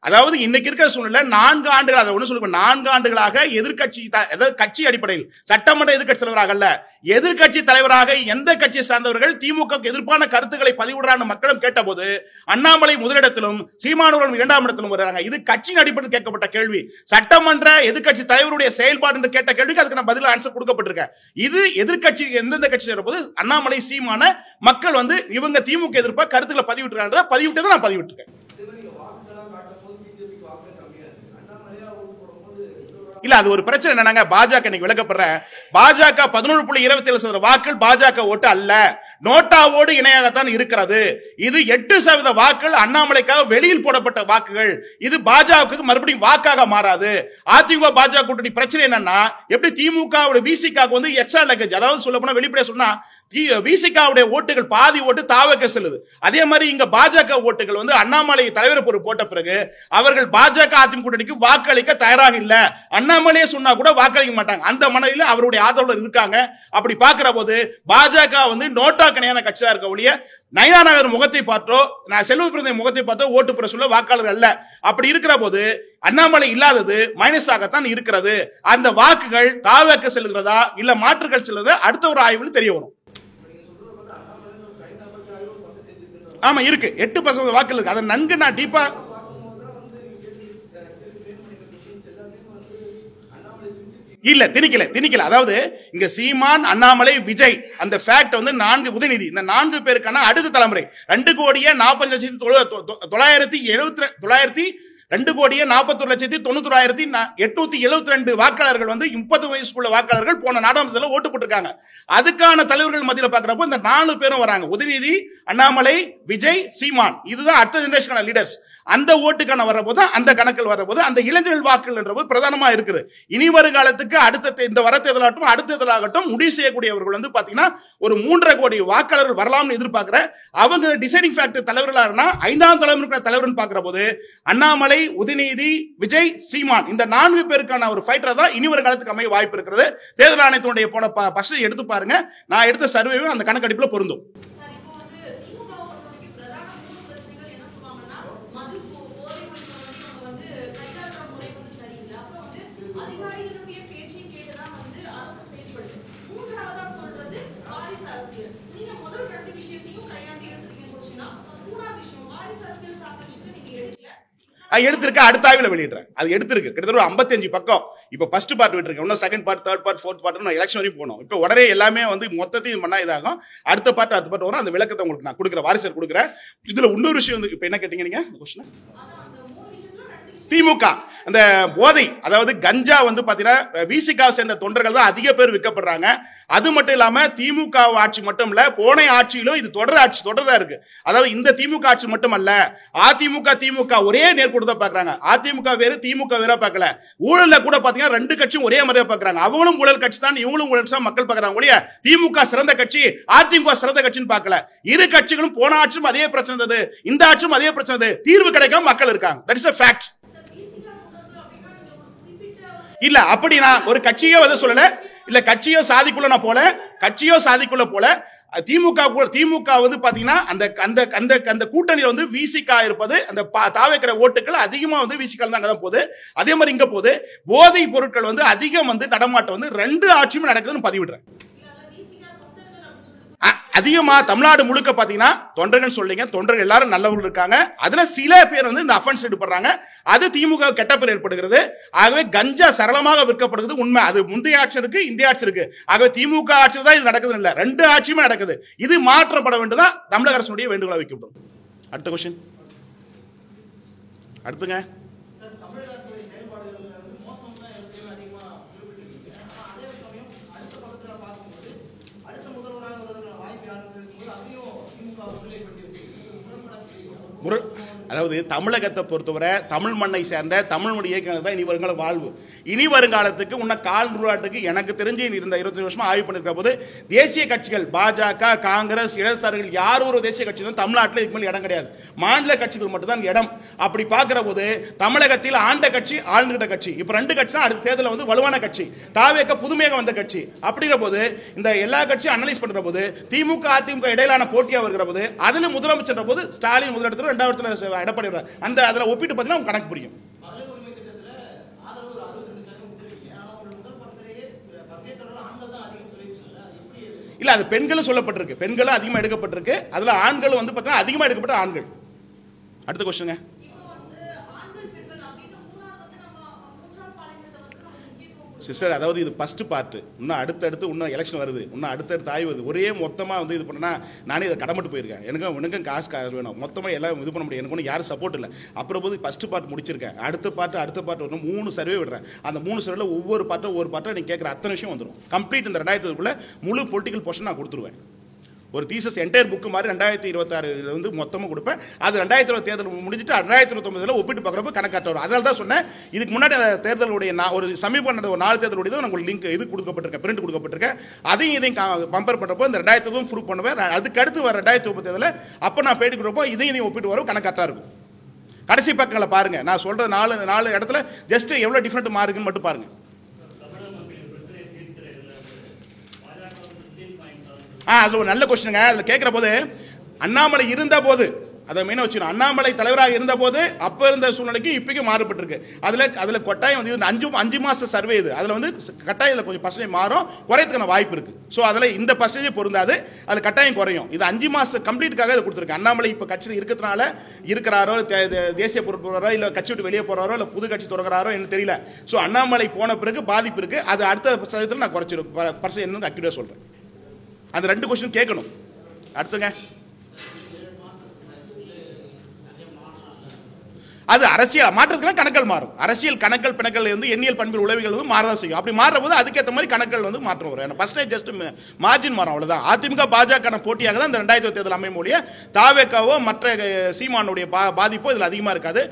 அதாவது இன்னைக்கு இருக்கிற சூழ்நிலை 4 ஆண்டுகள், அதை ஒண்ணு சொல்லுங்க, 4 ஆண்டுகளாக எதிர்கட்சி, கட்சி அடிப்படையில் சட்டமன்ற எதிர்கட்சி தலைவராக அல்ல, எதிர்கட்சி தலைவராக எந்த கட்சியை சார்ந்தவர்கள் திமுக எதிர்ப்பான கருத்துக்களை பதிவிடுறான்னு மக்களும் கேட்டபோது அண்ணாமலை முதலிடத்திலும் சீமானவர்கள் 2ஆம் இடத்திலும் வருகிறாங்க. இது கட்சியின் அடிப்படையில் கேட்கப்பட்ட கேள்வி. சட்டமன்ற எதிர்கட்சி தலைவருடைய செயல்பாடு என்று கேட்ட கேள்விக்கு அதுக்கு நான் பதில் ஆன்சர் கொடுக்கப்பட்டிருக்கேன். இது எதிர்கட்சி எந்தெந்த கட்சி சேரும்போது அண்ணாமலை சீமான மக்கள் வந்து இவங்க திமுக எதிர்ப்பா கருத்துக்களை பதிவிட்டுறாங்க. பதிவிட்டதை நான் பதிவிட்டிருக்கேன். இல்ல, அது ஒரு பிரச்சனை என்னன்னாங்க, பாஜக இன்னைக்கு விளக்கப்படுற பாஜக 11.27% வாக்குகள் பாஜக ஓட்டு அல்ல, நோட்டாவோடு இணையாகத்தான் இருக்கிறது. இது 8% வாக்குகள் அண்ணாமலைக்காக வெளியில் போடப்பட்ட வாக்குகள். இது பாஜகவுக்கு மறுபடியும் வாக்காக மாறாது. அதிமுக பாஜக கூட்டணி பிரச்சனை என்னன்னா, எப்படி திமுக விசிக வந்து எக்ஸ்ட்ரா லக்கேஜ், அதாவது சொல்ல போனா வெளிப்படையா சொன்னா விசிகாவுடைய ஓட்டுகள் பாதி ஓட்டு தாவக செல்லுது. அதே மாதிரி இங்க பாஜக ஓட்டுகள் வந்து அண்ணாமலை தலைவர் பொறுப்பு போட்ட பிறகு அவர்கள் பாஜக அதிமுக கூட்டணிக்கு வாக்களிக்க தயாராக இல்ல. அண்ணாமலையே சொன்னா கூட வாக்களிக்க மாட்டாங்க. அந்த மனதில் அவருடைய ஆதரவு இருக்காங்க. அப்படி பார்க்கிற போது பாஜக வந்து நோட்டா கணையான கட்சியா இருக்க ஒழிய நயனா நகர் முகத்தை பார்த்தோ, நான் செல்வ பிறந்த முகத்தை பார்த்தோ ஓட்டு பெற சொல்ல வாக்காளர்கள் அல்ல. அப்படி இருக்கிற போது அண்ணாமலை இல்லாதது மைனஸாகத்தான் இருக்கிறது. அந்த வாக்குகள் தாவக செல்கிறதா இல்ல மாற்றுகள் செல்றதா அடுத்த ஒரு ஆய்வில் தெரிய வரும். ஆமா இருக்கு, 8% வாக்குகள் இருக்கு. அதை நன்கு நான் டீப்பா இல்ல திணிக்கல. அதாவது இங்க சீமான், அண்ணாமலை, விஜய் அந்த ஃபேக்ட் வந்து 4 உதயநிதி, இந்த 4 பேருக்கான அடுத்த தலைமுறை 2,41,992 வாக்காளர்கள் வந்து 30 வயசுக்குள்ள வாக்காளர்கள் போன நாடாளுமன்றத்தில் ஓட்டு போட்டிருக்காங்க. அதுக்கான தலைவர்கள் மத்தியில் பார்க்கிறப்போ இந்த 4 பேரும் வராங்க. உதயநிதி, அண்ணாமலை, விஜய், சீமான். இதுதான் அடுத்த ஜெனரேஷன் லீடர்ஸ். அந்த ஓட்டுக்கான வரப்போது, அந்த கணக்கில் வரப்போது அந்த இளைஞர்கள் வாக்குகள் என்ற பிரதானமா இருக்குது. இனி வருங்காலத்துக்கு அடுத்த இந்த வர தேர்தலாகட்டும் அடுத்த தேர்தலாகட்டும் முடிவு செய்யக்கூடியவர்கள் வந்து பாத்தீங்கன்னா ஒரு 3.5 கோடி வாக்காளர்கள் வரலாம்னு எதிர்பார்க்கிற அவங்க டிசைடிங் ஃபேக்டர் தலைவர்களா 5ஆம் தலைமுறை தலைவர்னு பார்க்கிற போது அண்ணாமலை, உதயநிதி, விஜய், சீமான் இந்த 4 பேருக்கான ஒரு ஃபைட்டர் தான் இனி வரும் காலத்துக்கு அமைய வாய்ப்பு இருக்கிறது. தேர்தல் ஆணையத்தினுடைய போன பர்சன்டேஜ் எடுத்து பாருங்க. நான் எடுத்த சர்வேவும் அந்த கணக்கெடுப்புல பொருந்தும். எடுத்திருக்க அடுத்த ஆய்வில் வெளியிடுறேன். அது எடுத்திருக்கு கிட்டத்தட்ட 55 பக்கம். இப்போ ஃபர்ஸ்ட் பார்ட் விட்டுருக்கேன், இன்னும் second part, third part, fourth part நான் எலெக்ஷன் வரைக்கும் போகணும். இப்போ உடனே எல்லாமே வந்து மொத்தத்தையும் பண்ணா இதாகும். அடுத்த பார்ட் வரும். அந்த விளக்கத்தை உங்களுக்கு நான் கொடுக்குறேன், வாரிசர் கொடுக்குறேன். இதுல இன்னொரு விஷயம் வந்து இப்போ என்ன கேட்டீங்க நீங்க கொஸ்டின்? திமுக அந்த போதை, அதாவது கஞ்சா வந்து பாத்தீங்கன்னா விசிகாவை சேர்ந்த தொண்டர்கள் தான் அதிக பேர் விற்கப்படுறாங்க. அது மட்டும் இல்லாம திமுக ஆட்சி மட்டும் இல்ல, போன ஆட்சியிலும் இது தொடரா இருக்கு. அதாவது இந்த திமுக ஆட்சி மட்டுமல்ல, அதிமுக திமுக ஒரே நேர்கூட தான் பாக்குறாங்க. அதிமுக வேறு, திமுக வேற பார்க்கல. ஊழல்ல கூட பாத்தீங்கன்னா ரெண்டு கட்சியும் ஒரே மாதிரியா பாக்குறாங்க. அவங்களும் ஊழல் கட்சி தான், இவங்களும் ஊழல் தான் மக்கள் பாக்குறாங்க ஒழிய திமுக சிறந்த கட்சி, அதிமுக சிறந்த கட்சின்னு பார்க்கல. இரு கட்சிகளும் போன ஆட்சியும் அதே பிரச்சனை இருந்தது, இந்த ஆட்சியும் அதே பிரச்சனை இருந்தது. தீர்வு கிடைக்காம மக்கள் இருக்காங்க. That is a fact. இல்ல அப்படி நான் ஒரு கட்சியோ வந்து சொல்லல, இல்ல கட்சியோ சாதிக்குள்ள நான் போல, கட்சியோ சாதிக்குள்ள போல. திமுக வந்து பாத்தீங்கன்னா அந்த கூட்டணியில வந்து விசிகா இருப்பது, அந்த தாவேக்கட ஓட்டுகள் அதிகமா வந்து விசிகா தான் போகுது. அதே மாதிரி இங்க போகுது போதை பொருட்கள் வந்து அதிகம் வந்து நடமாட்டம் வந்து ரெண்டு ஆட்சியுமே நடக்குதுன்னு பதிவிடுறேன். அதிகமா தமிழ்நாடு முழுக்க பாத்தீங்கன்னா தொண்டர்கள் சொல்றீங்க, தொண்டர்கள் எல்லாரும் நல்லவர்கள் இருக்காங்க. அதுல சில பேர் வந்து இந்த அஃபென்ஸ் எடுப்படுறாங்க. அது திமுக கெட்ட பேர் ஏற்படுகிறது. ஆகவே கஞ்சா சரளமாக விற்கப்படுகிறது உண்மை. அது முந்தைய ஆட்சி இருக்கு, இந்திய ஆட்சி இருக்கு. ஆகவே திமுக ஆட்சி தான் இது நடக்குது இல்ல, ரெண்டு ஆட்சியுமே நடக்குது. இது மாற்றப்பட வேண்டியதான் தமிழக அரசுடைய வேண்டுகோளை வைக்கப்படும். அடுத்த கொஸ்டின் அடுத்துங்க. அதாவது தமிழகத்தை பொறுத்தவரை தமிழ் மண்ணை சேர்ந்த தமிழ் மொழி இயக்கங்கள் தான் இனி வருங்கால வாழ்வு. இனி வருங்காலத்துக்கு உன்ன கால் நூறாட்டுக்கு எனக்கு தெரிஞ்சு இருந்த 25 வருஷமா ஆய்வு பண்ணிருக்க போது தேசிய கட்சிகள் பாஜக, காங்கிரஸ், இடதுசாரிகள் யார் ஒரு தேசிய கட்சிகளும் தமிழ்நாட்டில் இதுக்கு மேல் இடம் கிடையாது. மாநில கட்சிகள் மட்டும்தான் இடம். அப்படி பார்க்கிற போது தமிழகத்தில் ஆண்ட கட்சி, ஆளுகிட்ட கட்சி, இப்ப ரெண்டு கட்சி தான் அடுத்த தேர்தலில் வந்து வலுவான கட்சி. தாவேக புதுமையாக வந்த கட்சி. அப்படிங்கிற போது இந்த எல்லா கட்சியும் அனலைஸ் பண்ற போது திமுக அதிமுக இடையிலான போட்டியா வருகிற போது அதுல முதலமைச்சர் போது ஸ்டாலின் முதலிடத்துல, இரண்டாவது எடப்பாடி அந்த அதுல ஒப்பிட்டு பார்த்தீங்கன்னா கணக்கு புரியும். இல்ல அது பெண்களும் சொல்லப்பட்டிருக்கு, பெண்களும் அதிகமா எடுக்கப்பட்டிருக்கு. அதுல ஆண்களும் வந்து பார்த்தீங்கன்னா அதிகமா எடுக்கப்பட்ட ஆண்கள். அடுத்த கொஸ்டின். சிஸ்டர், அதாவது இது ஃபர்ஸ்ட் பார்ட். இன்னும் அடுத்தடுத்து இன்னும் எலெக்ஷன் வருது, இன்னும் அடுத்தடுத்து ஆய்வு வருது. ஒரே மொத்தமாக வந்து இது பண்ணா நானே இதை கடமைட்டு போயிருக்கேன். எனக்கும் காசு வேணும், மொத்தமாக எல்லாம் இது பண்ண முடியும். எனக்கு ஒன்றும் யாரும் சப்போர்ட் இல்லை. அப்புறம் போது ஃபர்ஸ்ட் பார்ட் முடிச்சிருக்கேன். அடுத்த பார்ட் வரணும். 3 சர்வே விடுறேன். அந்த 3 சர்வேல ஒவ்வொரு பார்ட்டை நீங்கள் கேட்குற அத்தனை விஷயம் வந்துடும். கம்ப்ளீட் இந்த 2000 முழு பொலிட்டிக்கல் போர்ஷன் நான் கொடுத்துருவேன். ஒரு தீசஸ் என்டையர் புக் மாதிரி 2026 வந்து மொத்தமாக கொடுப்பேன். அது 2020 தேர்தல் முடிஞ்சிட்டு 2019 ஒப்பிட்டு பார்க்குறப்ப கணக்காட்ட வரும். அதனால தான் சொன்னேன், இதுக்கு முன்னாடி தேர்தலுடைய ஒரு சமீபம் நடந்த ஒரு 4 தேர்தலுடைய உங்களுக்கு லிங்க் இது கொடுக்கப்பட்டிருக்கேன், பிரிண்ட் கொடுக்கப்பட்டிருக்கேன். இதையும் கம்பேர் பண்ணுறப்போ இந்த 2020 ப்ரூவ் பண்ணுவேன். அதுக்கு அடுத்து வர 2030 தேர்தலில் அப்போ நான் பேட்டி கொடுப்போ இதையும் ஒப்பிட்டு வரும், கணக்காட்டாக இருக்கும். கடைசி பக்கங்களை பாருங்க. நான் சொல்ற 4 இடத்துல ஜஸ்ட் எவ்வளோ டிஃப்ரெண்ட் மார்க்குன்னு மட்டும் பாருங்க. அதுல ஒரு நல்ல கொஸ்டினுங்க. அதுல கேட்கிற போது அண்ணாமலை இருந்த போது, அதை மெயினா வச்சுக்கணும், அண்ணாமலை தலைவராக இருந்த போது அப்ப இருந்த சூழ்நிலைக்கு இப்போக்கு மாறுபட்டிருக்கு. அதுல கட்டாயம் வந்து 5 மாச சர்வே இது. அதுல வந்து கட்டாயம் கொஞ்சம் பர்சன்டேஜ் மாறும், குறையதுக்கான வாய்ப்பு இருக்கு. ஸோ அதுல இந்த பர்சன்டேஜ் பொருந்தாது, அதுல கட்டாயம் குறையும். இது 5 மாச கம்ப்ளீட்டுக்காக இதை கொடுத்துருக்கு. அண்ணாமலை இப்ப கட்சியில் இருக்கிறதுனால இருக்கிறாரோ, தேசிய பொறுப்பாளரோ, இல்ல கட்சி விட்டு வெளியே போறாரோ, இல்ல புது கட்சி தொடங்குறாரோ எனக்கு தெரியல. ஸோ அண்ணாமலை போன பிறகு பாதிப்பு இருக்கு. அது அடுத்த சதவீதத்தில் நான் குறைச்சிருக்கேன் பர்சன்டேஜ் என்னன்னு அக்யூரேட்டா சொல்றேன். அந்த 2 கொஸ்டின் கேட்கணும். அடுத்துங்க. அது அரசியல் மாற்றத்துக்கு கணக்குகள் மாறும். அரசியல் கணக்குகள் பிணக்கள் வந்து எண்ணியல் பண்பில் உளவிகள் வந்து மாறதான் செய்யும். அப்படி மாறுற போது அதுக்கேற்ற மாதிரி கணக்குகள் வந்து மாற்றம் வரும். பர்சன்டேஜ் ஜஸ்ட் மார்ஜின் மாறும், அவ்வளவுதான். அதிமுக பாஜக போட்டியாக தான் இந்த 2020 தேர்தல் அமையும் மொழிய தாவேக்காவோ மற்ற சீமானுடைய பாதிப்போ இதுல அதிகமா இருக்காது.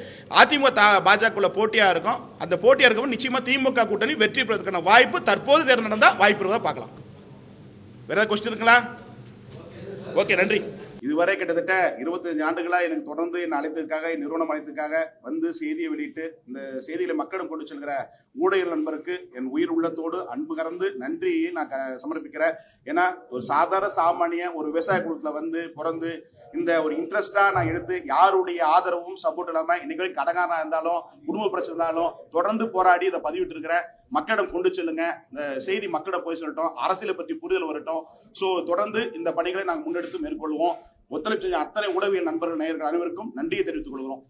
அதிமுக பாஜக போட்டியா இருக்கும். அந்த போட்டியா இருக்க நிச்சயமா திமுக கூட்டணி வெற்றி பெறுவதற்கான வாய்ப்பு தற்போது தேர்தல் நடந்தா வாய்ப்பு இருந்ததா பார்க்கலாம். வேற ஏதாவது கொஸ்டின் இருக்குங்களா? ஓகே, நன்றி. இதுவரை கிட்டத்தட்ட 25 ஆண்டுகளா எனக்கு தொடர்ந்து என்ன அழைத்ததுக்காக, நிறுவனம் அழைத்ததுக்காக வந்து செய்தியை வெளியிட்டு இந்த செய்திகளை மக்களிடம் கொண்டு செல்கிற ஊடக நண்பருக்கு என் உயிர் உள்ளத்தோடு அன்பு கறந்து நன்றியை நான் சமர்ப்பிக்கிறேன். ஏன்னா ஒரு சாதாரண சாமானிய ஒரு விவசாய குழுத்துல வந்து பிறந்து இந்த ஒரு இன்ட்ரெஸ்டா நான் எடுத்து யாருடைய ஆதரவும் சப்போர்ட் இல்லாம இன்னைக்கு வரைக்கும் கடங்காரனா இருந்தாலும் குடும்ப பிரச்சனை இருந்தாலும் தொடர்ந்து போராடி இதை பதிவிட்டு இருக்கிறேன். மக்களிடம் கொண்டு செல்லுங்க, இந்த செய்தி மக்களிடம் போய் சொல்லட்டும், அரசியலை பற்றி புரிதல் வரட்டும். ஸோ தொடர்ந்து இந்த பணிகளை நாங்கள் முன்னெடுத்து மேற்கொள்வோம். ஒத்துழைப்பு அத்தனை உடவியல் நண்பர்கள் நேயர்கள் அனைவருக்கும் நன்றியை தெரிவித்துக் கொள்கிறோம்.